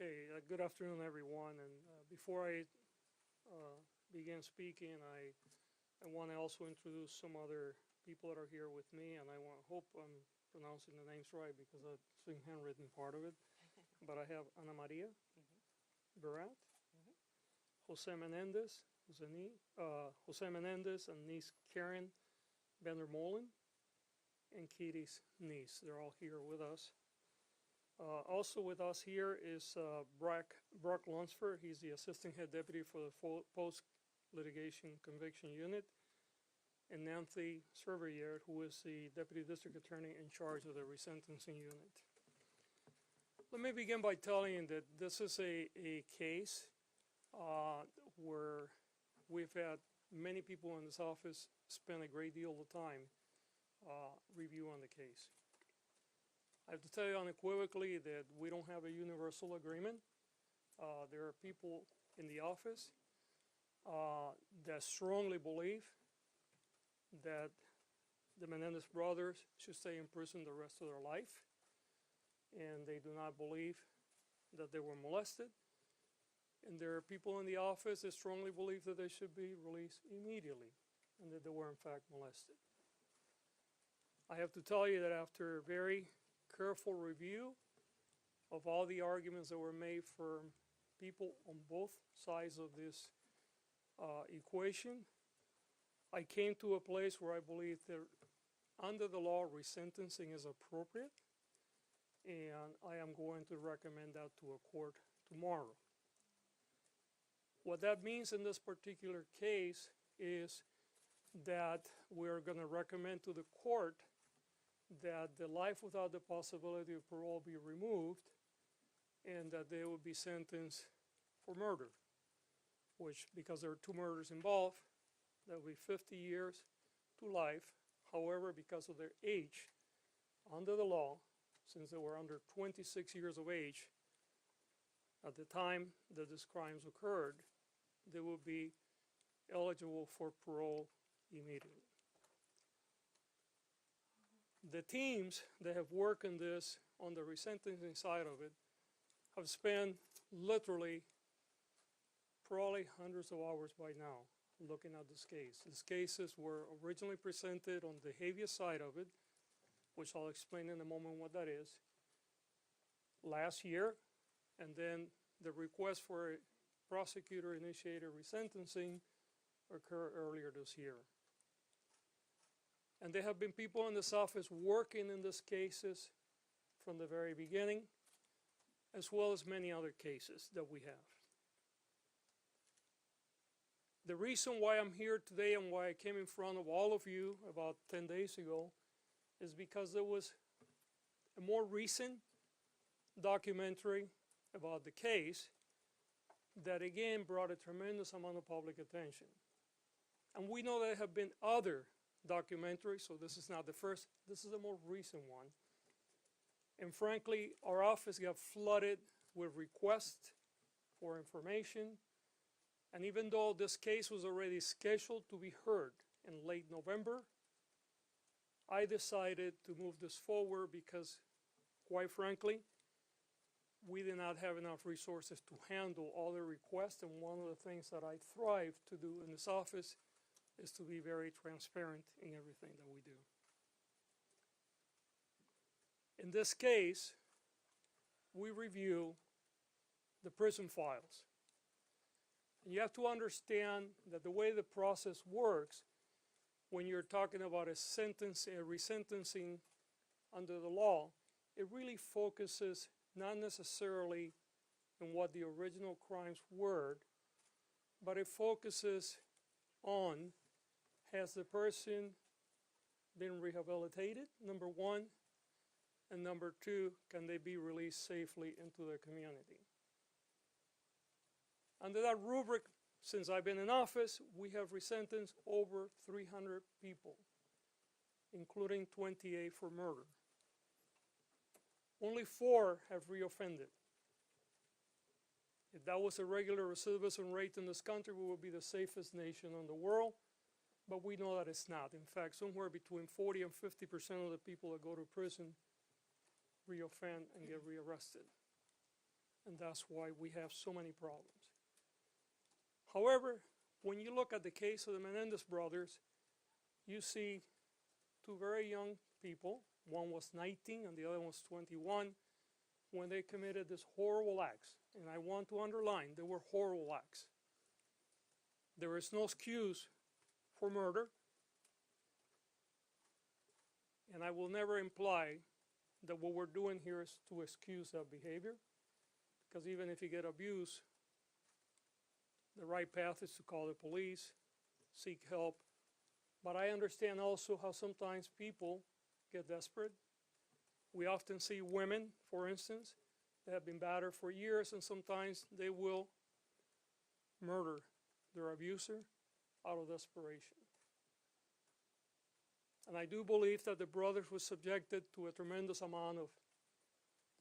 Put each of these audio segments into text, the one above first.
Okay, good afternoon, everyone. And before I begin speaking, I want to also introduce some other people that are here with me, and hope I'm pronouncing the names right because I've seen handwritten part of it. But I have Ana Maria Barat, Jose Menendez, Jose Menendez, and niece Karen Vandermolen, and Katie's niece. They're all here with us. Also with us here is Brock Lunsford. He's the Assistant Head Deputy for the Post-Litigation Conviction Unit, and Nancy Cervier, who is the Deputy District Attorney in charge of the Resentencing Unit. Let me begin by telling you that this is a case where we've had many people in this office spend a great deal of time reviewing the case. I have to tell you unequivocally that we don't have a universal agreement. There are people in the office that strongly believe that the Menendez brothers should stay in prison the rest of their life, and they do not believe that they were molested. And there are people in the office that strongly believe that they should be released immediately and that they were in fact molested. I have to tell you that after very careful review of all the arguments that were made for people on both sides of this equation, I came to a place where I believe that under the law, resentencing is appropriate, and I am going to recommend that to a court tomorrow. What that means in this particular case is that we're going to recommend to the court that the life without the possibility of parole be removed, and that they would be sentenced for murder, which, because there are two murders involved, that would be 50 years to life. However, because of their age, under the law, since they were under 26 years of age at the time that these crimes occurred, they would be eligible for parole immediately. The teams that have worked on this, on the resentencing side of it, have spent literally probably hundreds of hours by now looking at this case. These cases were originally presented on the habeas side of it, which I'll explain in a moment what that is, last year, and then the request for a prosecutor-initiated resentencing occurred earlier this year. And there have been people in this office working in these cases from the very beginning, as well as many other cases that we have. The reason why I'm here today and why I came in front of all of you about 10 days ago is because there was a more recent documentary about the case that again brought a tremendous amount of public attention. And we know there have been other documentaries, so this is not the first, this is the more recent one. And frankly, our office got flooded with requests for information. And even though this case was already scheduled to be heard in late November, I decided to move this forward because, quite frankly, we did not have enough resources to handle all the requests. And one of the things that I thrive to do in this office is to be very transparent in everything that we do. In this case, we review the prison files. And you have to understand that the way the process works, when you're talking about a resentencing under the law, it really focuses not necessarily on what the original crimes were, but it focuses on, has the person been rehabilitated, number one, and number two, can they be released safely into the community? Under that rubric, since I've been in office, we have resentenced over 300 people, including 28 for murder. Only 4 have reoffended. If that was a regular recidivism rate in this country, we would be the safest nation in the world, but we know that it's not. In fact, somewhere between 40 and 50% of the people that go to prison reoffend and get rearrested. and that's why we have so many problems. However, when you look at the case of the Menendez brothers, you see two very young people. One was 19 and the other was 21 when they committed these horrible acts. And I want to underline, they were horrible acts. There is no excuse for murder. And I will never imply that what we're doing here is to excuse that behavior. Because even if you get abused, the right path is to call the police, seek help. But I understand also how sometimes people get desperate. We often see women, for instance, that have been battered for years, and sometimes they will murder their abuser out of desperation. And I do believe that the brothers were subjected to a tremendous amount of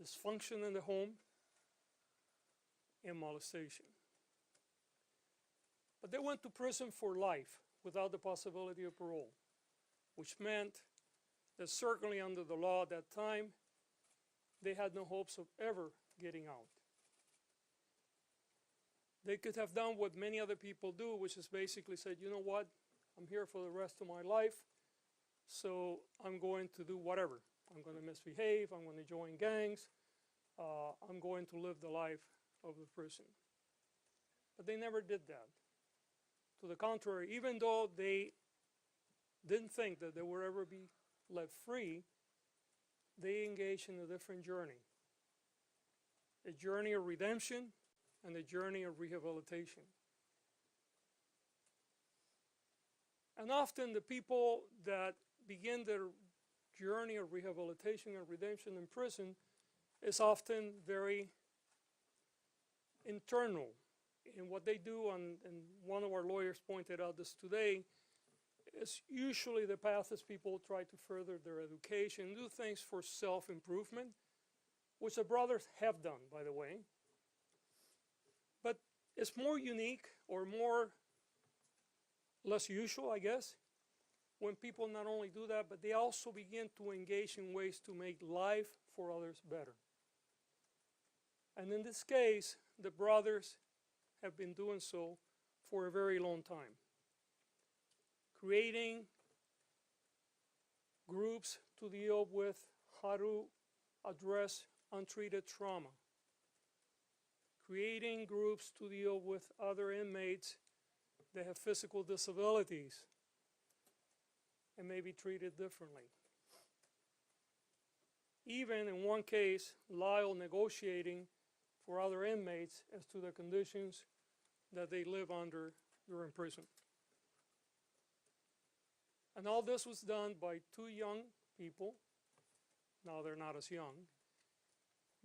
dysfunction in the home and molestation. But they went to prison for life without the possibility of parole, which meant that certainly under the law at that time, they had no hopes of ever getting out. They could have done what many other people do, which is basically said, you know what, I'm here for the rest of my life, so I'm going to do whatever. I'm going to misbehave, I'm going to join gangs, I'm going to live the life of the prison. But they never did that. To the contrary, even though they didn't think that they would ever be let free, they engaged in a different journey. A journey of redemption and a journey of rehabilitation. And often the people that begin their journey of rehabilitation and redemption in prison is often very internal. And what they do, and one of our lawyers pointed out this today, is usually the path is people try to further their education, do things for self-improvement, which the brothers have done, by the way. But it's more unique or less usual, I guess, when people not only do that, but they also begin to engage in ways to make life for others better. And in this case, the brothers have been doing so for a very long time. Creating groups to deal with how to address untreated trauma. Creating groups to deal with other inmates that have physical disabilities and may be treated differently. Even in one case, Lyle negotiating for other inmates as to the conditions that they live under during prison. And all this was done by two young people, now they're not as young,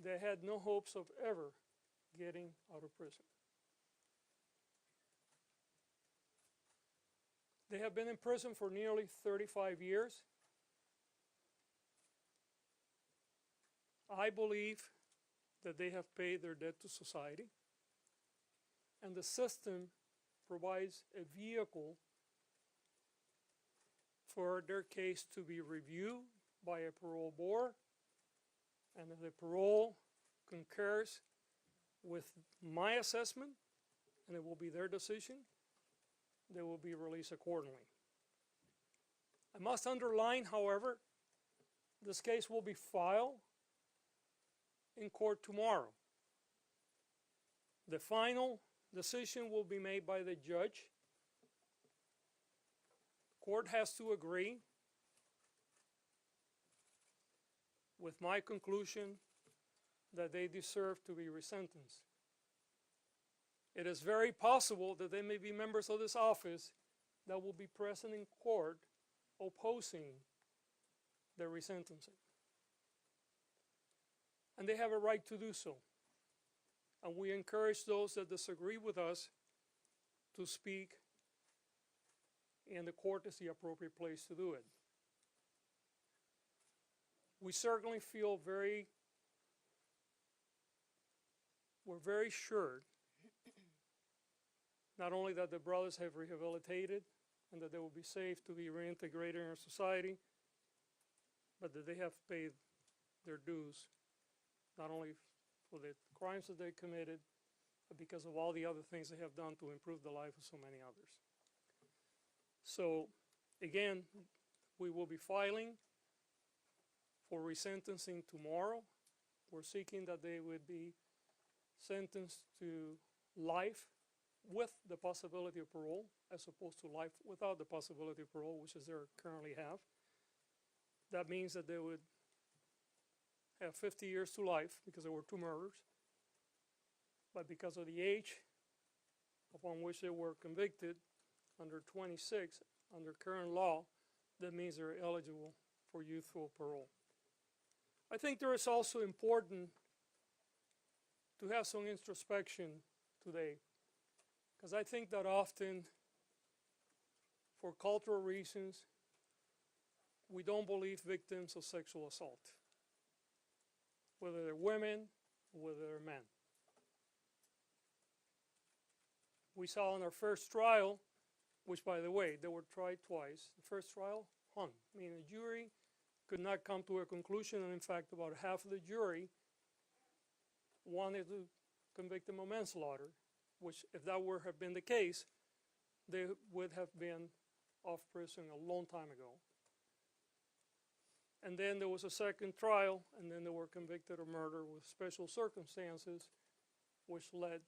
that had no hopes of ever getting out of prison. They have been in prison for nearly 35 years. I believe that they have paid their debt to society, and the system provides a vehicle for their case to be reviewed by a parole board, and if the parole concurs with my assessment, and it will be their decision, they will be released accordingly. I must underline, however, this case will be filed in court tomorrow. The final decision will be made by the judge. The court has to agree with my conclusion that they deserve to be resentenced. It is very possible that there may be members of this office that will be present in court opposing the resentencing. And they have a right to do so. And we encourage those that disagree with us to speak, and the court is the appropriate place to do it. We certainly feel we're very sure not only that the brothers have rehabilitated and that they will be safe to be reintegrated in our society, but that they have paid their dues, not only for the crimes that they committed, but because of all the other things they have done to improve the life of so many others. So, again, we will be filing for resentencing tomorrow. We're seeking that they would be sentenced to life with the possibility of parole, as opposed to life without the possibility of parole, which is they currently have. That means that they would have 50 years to life because there were 2 murders. But because of the age upon which they were convicted, under 26, under current law, that means they're eligible for youthful parole. I think there is also important to have some introspection today, because I think that often, for cultural reasons, we don't believe victims of sexual assault, whether they're women or whether they're men. We saw in our first trial, which, by the way, they were tried twice. The first trial hung, meaning the jury could not come to a conclusion, and in fact, about half of the jury wanted to convict them of manslaughter, which, if that were have been the case, they would have been off prison a long time ago. And then there was a second trial, and then they were convicted of murder with special circumstances, which led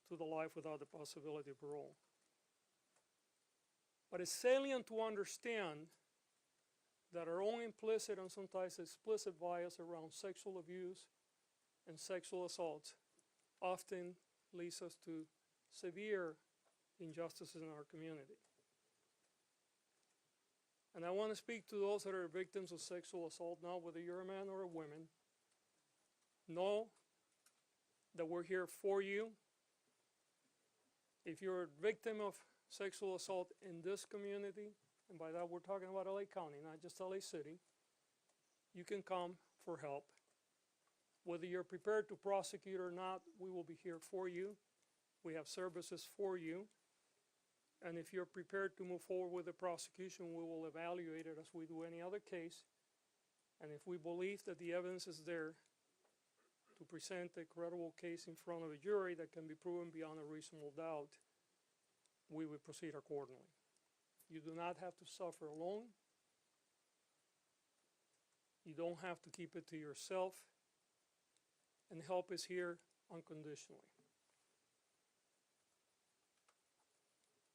to the life without the possibility of parole. But it's salient to understand that our own implicit and sometimes explicit bias around sexual abuse and sexual assault often leads us to severe injustices in our community. And I want to speak to those that are victims of sexual assault now, whether you're a man or a woman. Know that we're here for you. If you're a victim of sexual assault in this community, and by that we're talking about LA County, not just LA City, you can come for help. Whether you're prepared to prosecute or not, we will be here for you. We have services for you. And if you're prepared to move forward with the prosecution, we will evaluate it as we do any other case. And if we believe that the evidence is there to present a credible case in front of a jury that can be proven beyond a reasonable doubt, we will proceed accordingly. You do not have to suffer alone. You don't have to keep it to yourself. And help is here unconditionally.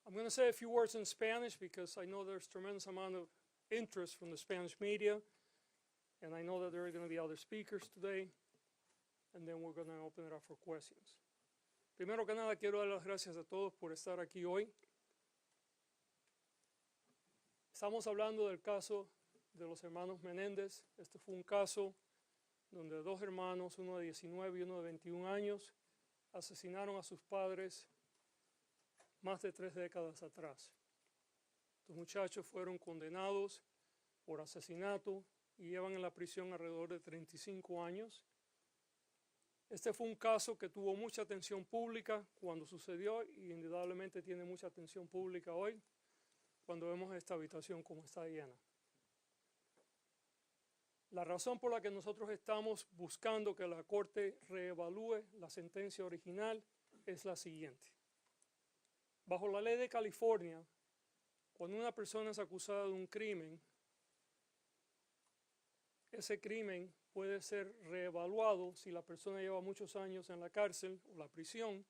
I'm going to say a few words in Spanish because I know there's tremendous amount of interest from the Spanish media, and I know that there are going to be other speakers today, and then we're going to open it up for questions. Primero que nada, quiero dar las gracias a todos por estar aquí hoy. Estamos hablando del caso de los hermanos Menéndez. Este fue un caso donde 2 hermanos, uno de 19 y uno de 21 años, asesinaron a sus padres más de 3 décadas atrás. Los muchachos fueron condenados por asesinato y llevan en la prisión alrededor de 35 años. Este fue un caso que tuvo mucha atención pública cuando sucedió y indudablemente tiene mucha atención pública hoy cuando vemos esta habitación como está llena. La razón por la que nosotros estamos buscando que la Corte reevalúe la sentencia original es la siguiente. Bajo la ley de California, cuando una persona es acusada de un crimen, ese crimen puede ser reevaluado si la persona lleva muchos años en la cárcel o la prisión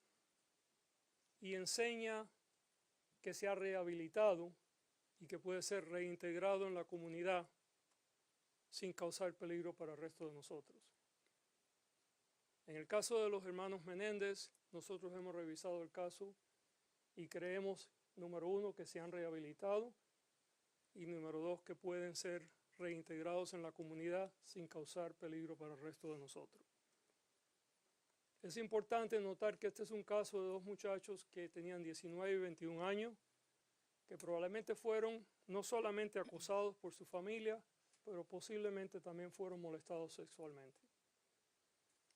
y enseña que se ha rehabilitado y que puede ser reintegrado en la comunidad sin causar peligro para el resto de nosotros. En el caso de los hermanos Menéndez, nosotros hemos revisado el caso y creemos, número 1, que se han rehabilitado y número 2, que pueden ser reintegrados en la comunidad sin causar peligro para el resto de nosotros. Es importante notar que este es un caso de 2 muchachos que tenían 19 y 21 años, que probablemente fueron no solamente acosados por su familia, pero posiblemente también fueron molestados sexualmente.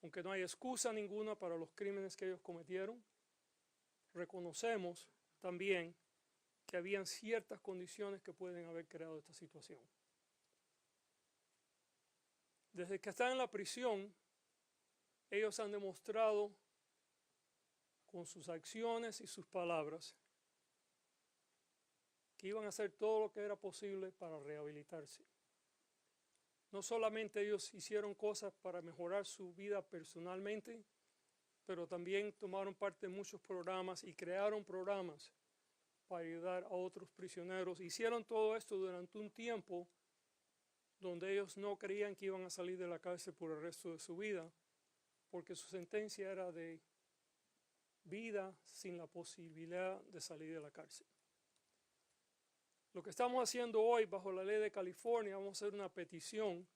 Aunque no hay excusa ninguna para los crímenes que ellos cometieron, reconocemos también que habían ciertas condiciones que pueden haber creado esta situación. Desde que están en la prisión, Ellos han demostrado con sus acciones y sus palabras que iban a hacer todo lo que era posible para rehabilitarse. No solamente ellos hicieron cosas para mejorar su vida personalmente, pero también tomaron parte en muchos programas y crearon programas para ayudar a otros prisioneros. Hicieron todo esto durante un tiempo donde ellos no creían que iban a salir de la cárcel por el resto de su vida, porque su sentencia era de vida sin la posibilidad de salir de la cárcel. Lo que estamos haciendo hoy bajo la ley de California, vamos a hacer una petición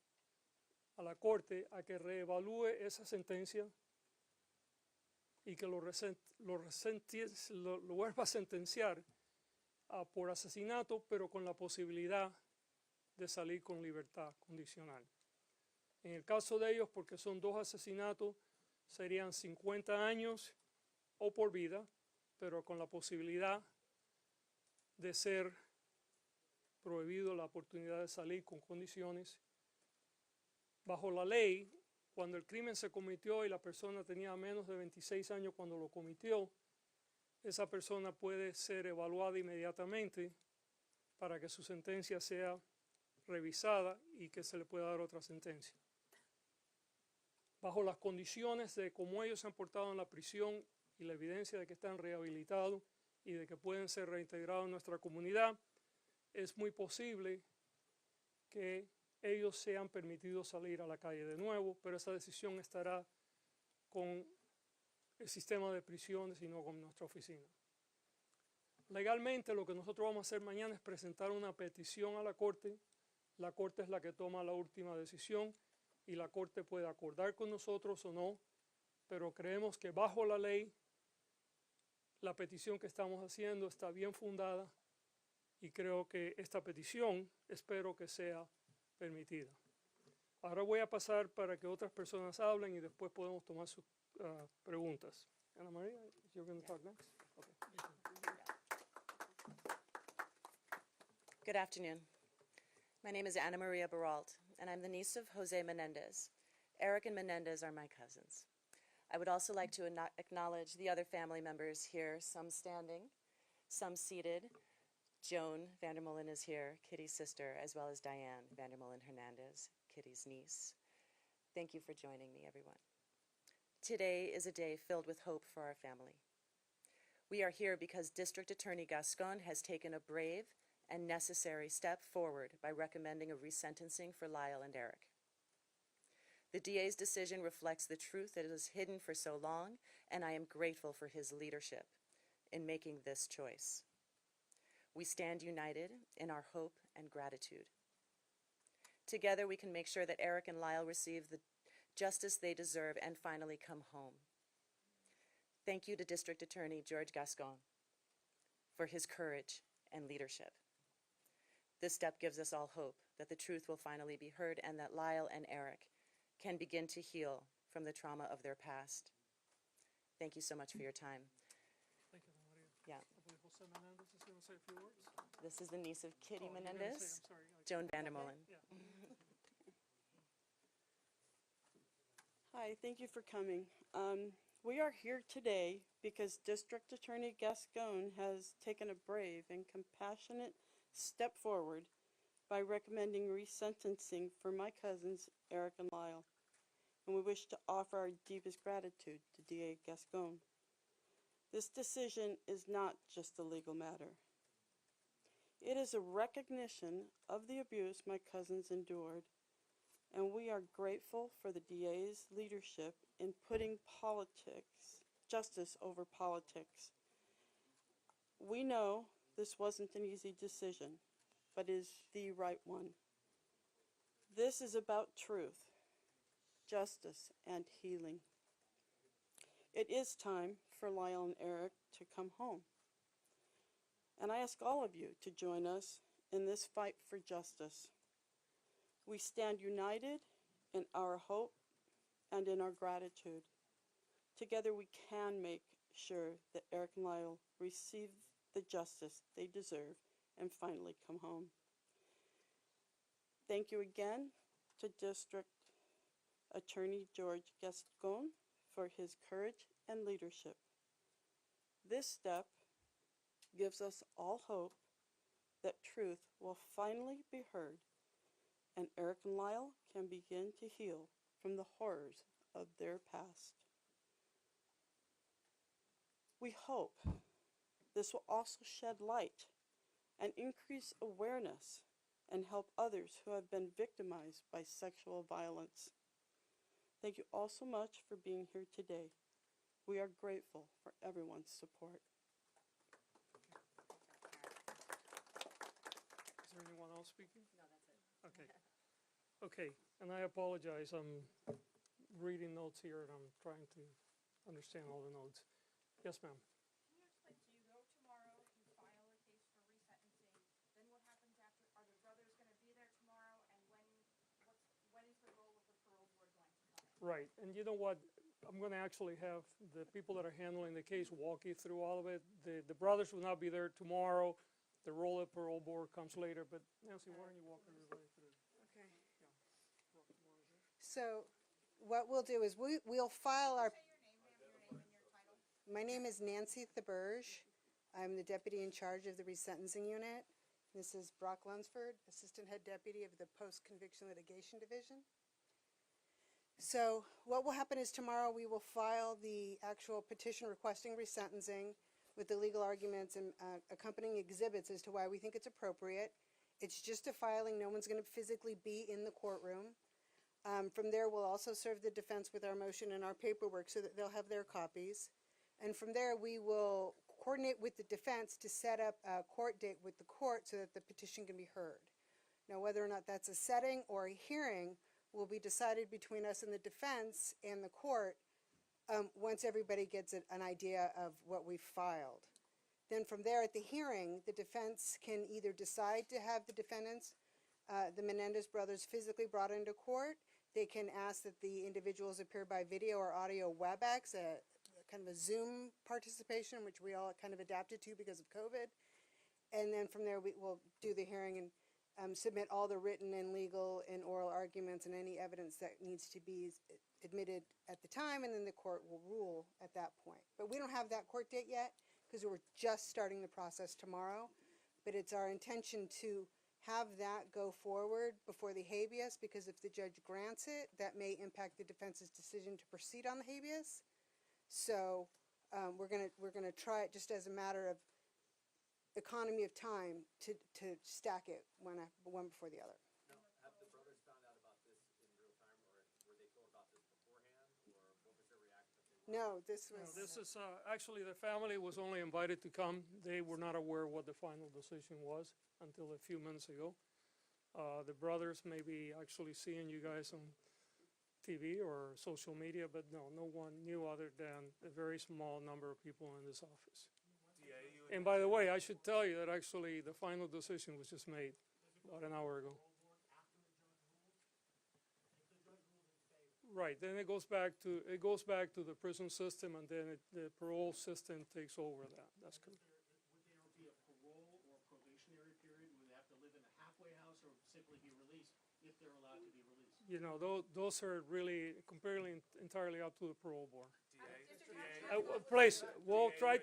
a la Corte a que reevalúe esa sentencia y que lo vuelva a sentenciar por asesinato, pero con la posibilidad de salir con libertad condicional. En el caso de ellos, porque son 2 asesinatos, serían 50 años o por vida, pero con la posibilidad de ser prohibido la oportunidad de salir con condiciones. Bajo la ley, cuando el crimen se cometió y la persona tenía menos de 26 años cuando lo cometió, esa persona puede ser evaluada inmediatamente para que su sentencia sea revisada y que se le pueda dar otra sentencia. Bajo las condiciones de cómo ellos se han portado en la prisión y la evidencia de que están rehabilitados y de que pueden ser reintegrados en nuestra comunidad, es muy posible que ellos sean permitidos salir a la calle de nuevo, pero esa decisión estará con el sistema de prisiones y no con nuestra oficina. Legalmente, lo que nosotros vamos a hacer mañana es presentar una petición a la Corte. La Corte es la que toma la última decisión y la Corte puede acordar con nosotros o no, pero creemos que bajo la ley la petición que estamos haciendo está bien fundada y creo que esta petición espero que sea permitida. Ahora voy a pasar para que otras personas hablen y después podemos tomar sus preguntas. Ana María, you're going to talk next? Okay. Good afternoon. My name is Ana Maria Baralt, and I'm the niece of Jose Menendez. Erik and Menendez are my cousins. I would also like to acknowledge the other family members here, some standing, some seated. Joan Vandermolen is here, Kitty's sister, as well as Diane Vandermolen Hernandez, Kitty's niece. Thank you for joining me, everyone. Today is a day filled with hope for our family. We are here because District Attorney Gascón has taken a brave and necessary step forward by recommending a resentencing for Lyle and Erik. The DA's decision reflects the truth that is hidden for so long, and I am grateful for his leadership in making this choice. We stand united in our hope and gratitude. Together we can make sure that Erik and Lyle receive the justice they deserve and finally come home. Thank you to District Attorney George Gascón for his courage and leadership. This step gives us all hope that the truth will finally be heard and that Lyle and Erik can begin to heal from the trauma of their past. Thank you so much for your time. Thank you, Ana María. Yeah. I believe Jose Menendez is going to say a few words. This is the niece of Kitty Oh, you're gonna Menendez, say, I'm sorry. Joan Vandermolen. Yeah. Hi, thank you for coming. We are here today because District Attorney Gascón has taken a brave and compassionate step forward by recommending resentencing for my cousins, Erik and Lyle. And we wish to offer our deepest gratitude to DA Gascón. This decision is not just a legal matter. It is a recognition of the abuse my cousins endured, and we are grateful for the DA's leadership in putting justice over politics. We know this wasn't an easy decision, but is the right one. This is about truth, justice, and healing. It is time for Lyle and Erik to come home. And I ask all of you to join us in this fight for justice. We stand united in our hope and in our gratitude. Together we can make sure that Erik and Lyle receive the justice they deserve and finally come home. Thank you again to District Attorney George Gascón for his courage and leadership. This step gives us all hope that truth will finally be heard and Erik and Lyle can begin to heal from the horrors of their past. We hope this will also shed light and increase awareness and help others who have been victimized by sexual violence. Thank you all so much for being here today. We are grateful for everyone's support. Is there anyone else speaking? No, that's it. Okay. Okay, and I apologize. I'm reading notes here and I'm trying to understand all the notes. Yes, ma'am. Can you explain, so you go tomorrow, you file a case for resentencing, then what happens after? Are the brothers going to be there tomorrow, and when is the role of the parole board going to come in? Right, and you know what? I'm going to actually have the people that are handling the case walk you through all of it. The brothers will not be there tomorrow. The role of parole board comes later, but Nancy, why don't you walk everybody through? Okay. Yeah. So what we'll do is we'll file our, Say your name, ma'am, your name and your title. my name is Nancy Theberge. I'm the deputy in charge of the resentencing unit. This is Brock Lunsford, assistant head deputy of the post-conviction litigation division. So what will happen is tomorrow we will file the actual petition requesting resentencing with the legal arguments and accompanying exhibits as to why we think it's appropriate. It's just a filing. No one's going to physically be in the courtroom. From there, we'll also serve the defense with our motion and our paperwork so that they'll have their copies. And from there, we will coordinate with the defense to set up a court date with the court so that the petition can be heard. Now, whether or not that's a setting or a hearing will be decided between us and the defense and the court once everybody gets an idea of what we've filed. Then from there at the hearing, the defense can either decide to have the defendants, the Menendez brothers, physically brought into court. They can ask that the individuals appear by video or audio WebEx, kind of a Zoom participation, which we all kind of adapted to because of COVID. And then from there, we will do the hearing and submit all the written and legal and oral arguments and any evidence that needs to be admitted at the time, and then the court will rule at that point. But we don't have that court date yet because we're just starting the process tomorrow. But it's our intention to have that go forward before the habeas, because if the judge grants it, that may impact the defense's decision to proceed on the habeas. So we're gonna try it just as a matter of economy of time to stack it one before the other. Now, have the brothers found out about this in real time, or were they told about this beforehand, or what was their reaction? No, this No, was. this is, actually, the family was only invited to come. They were not aware what the final decision was until a few minutes ago. The brothers may be actually seeing you guys on TV or social media, but no one knew other than a very small number of people in this office. And by the way, I should tell you that actually the final decision was just made about an hour ago. Right, then it goes back to the prison system, and then the parole system takes over that. That's correct. Would there be a parole or probationary period? Would they have to live in a halfway house or simply be released if they're allowed to be released? You know, those are really completely entirely up to the parole board. Please, we'll try.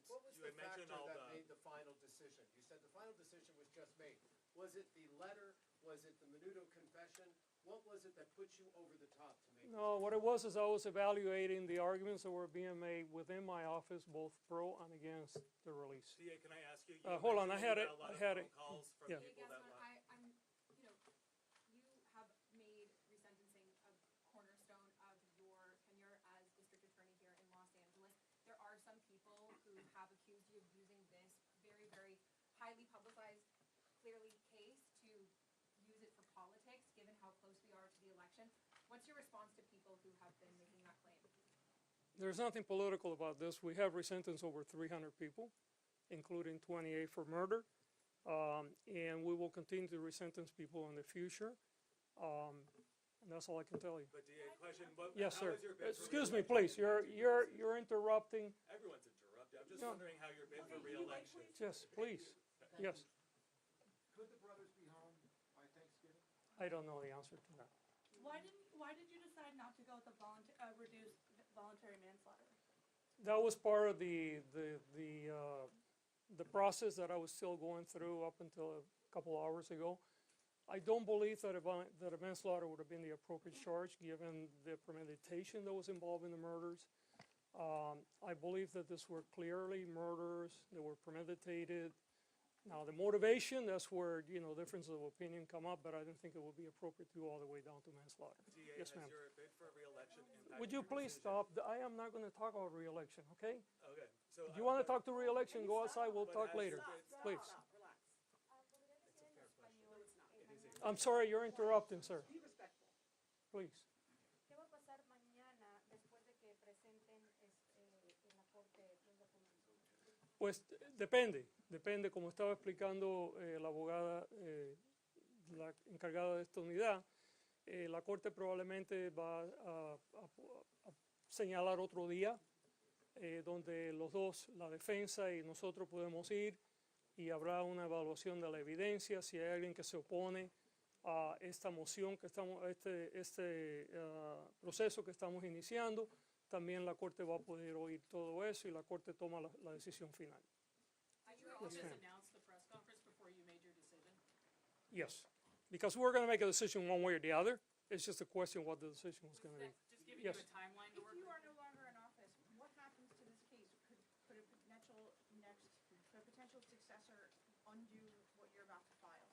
What was the factor that made the final decision? You said the final decision was just made. Was it the letter? Was it the Menudo confession? What was it that put you over the top to make No, what it was is I was evaluating the arguments that were being made within my office, both pro and against the release. DA, can I ask you? Hold on, I had it. A lot of phone calls from Yeah. people that want. I'm, you know, you have made resentencing a cornerstone of your tenure as district attorney here in Los Angeles. There are some people who have accused you of using this very, very highly publicized, clearly case to use it for politics, given how close we are to the election. What's your response to people who have been making that claim? There's nothing political about this. We have resentenced over 300 people, including 28 for murder, and we will continue to resentence people in the future. And that's all I can tell you. But DA, question, Yes, how sir. has your bid for Excuse me, re-election please. You're interrupting. Everyone's interrupted. I'm just No. wondering how your bid for re-election. Yes, please. Yes. Could the brothers be home by Thanksgiving? I don't know the answer to that. Why did you decide not to go with the reduced voluntary manslaughter? That was part of the process that I was still going through up until a couple hours ago. I don't believe that that a manslaughter would have been the appropriate charge given the premeditation that was involved in the murders. I believe that these were clearly murders that were premeditated. Now, the motivation, that's where, differences of opinion come up, but I don't think it would be appropriate to go all the way down to manslaughter. DA, Yes, has ma'am. your bid for re-election impacted Would you your please decision? stop? I am not going to talk about re-election, okay? Okay, so. If you want to talk to re-election, go outside, we'll But talk has later, your bid- please. It's a fair question. I'm sorry, you're interrupting, sir. Please. ¿Qué va a pasar mañana después de que presenten en la corte los documentos? Pues depende, como estaba explicando la abogada, la encargada de esta unidad, la Corte probablemente va a señalar otro día donde los dos, la defensa y nosotros podemos ir y habrá una evaluación de la evidencia, si hay alguien que se opone a esta moción que estamos, a este proceso que estamos iniciando, también la Corte va a poder oír todo eso y la Corte toma la decisión final. Did your Yes, office ma'am. announce the press conference before you made your decision? Yes, because we're going to make a decision one way or the other. It's just a question what the decision was going to be. Just giving Yes. you a timeline to If work you with? are no longer in office, what happens to this case? Could a potential successor undo what you're about to file?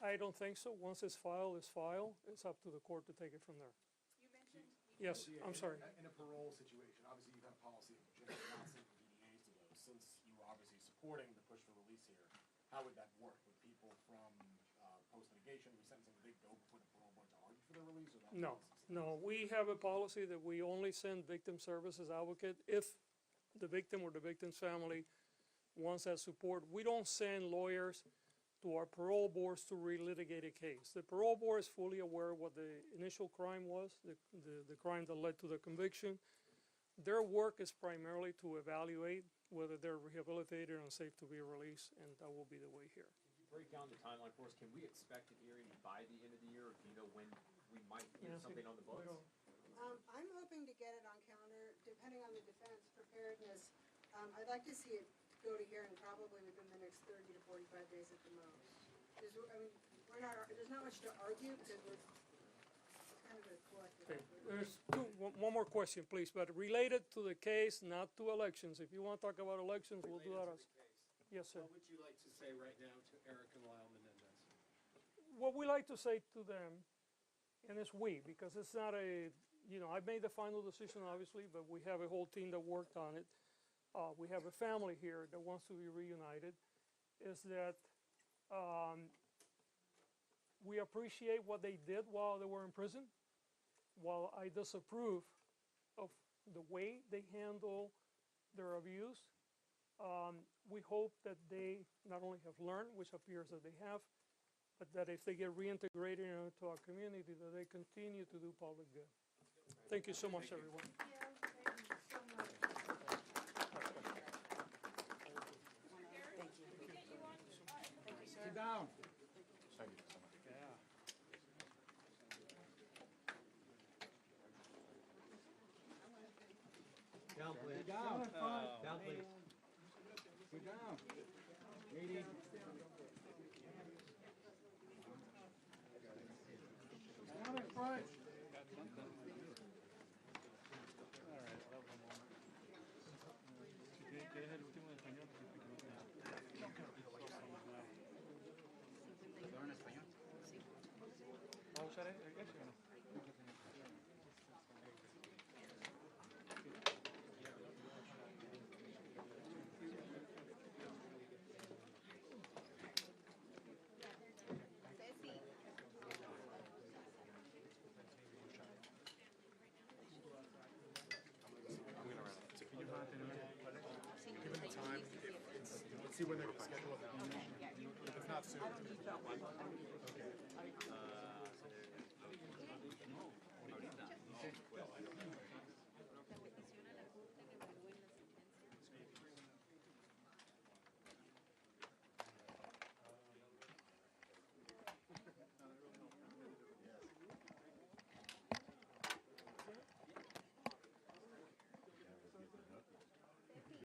I don't think so. Once it's filed, it's filed. It's up to the court to take it from there. You mentioned. Yes, I'm sorry. In a parole situation, obviously you've had a policy of generally not sending DDAs to those. Since you were obviously supporting the push for release here, how would that work? Would people from post-litigation, resentencing, would they go before the parole board to argue for their release? Or that No, process? no. We have a policy that we only send victim services advocate if the victim or the victim's family wants that support. We don't send lawyers to our parole boards to relitigate a case. The parole board is fully aware of what the initial crime was, the crime that led to the conviction. Their work is primarily to evaluate whether they're rehabilitated and safe to be released, and that will be the way here. Can you break down the timeline for us? Can we expect a hearing by the end of the year, or do you know when we might hear Nancy, something on the books? I'm hoping to get it on calendar, depending on the defense preparedness. I'd like to see it go to hearing probably within the next 30 to 45 days at the most. There's not much to argue because it's kind of a collective Okay, effort. there's one more question, please, but related to the case, not to elections. If you want to talk about elections, we'll do that. Related to the case, Yes, sir. what would you like to say right now to Erik and Lyle Menendez? What we like to say to them, and it's we, because it's not I made the final decision, obviously, but we have a whole team that worked on it. We have a family here that wants to be reunited, is that we appreciate what they did while they were in prison. While I disapprove of the way they handle their abuse, we hope that they not only have learned, which appears that they have, but that if they get reintegrated into our community, that they continue to do public good. Thank you so much, everyone. Sit down. Down, please. Sit down. Down, please. Sit down. Katie. Down in front. Let's see when they're scheduled. If it's not soon. Okay.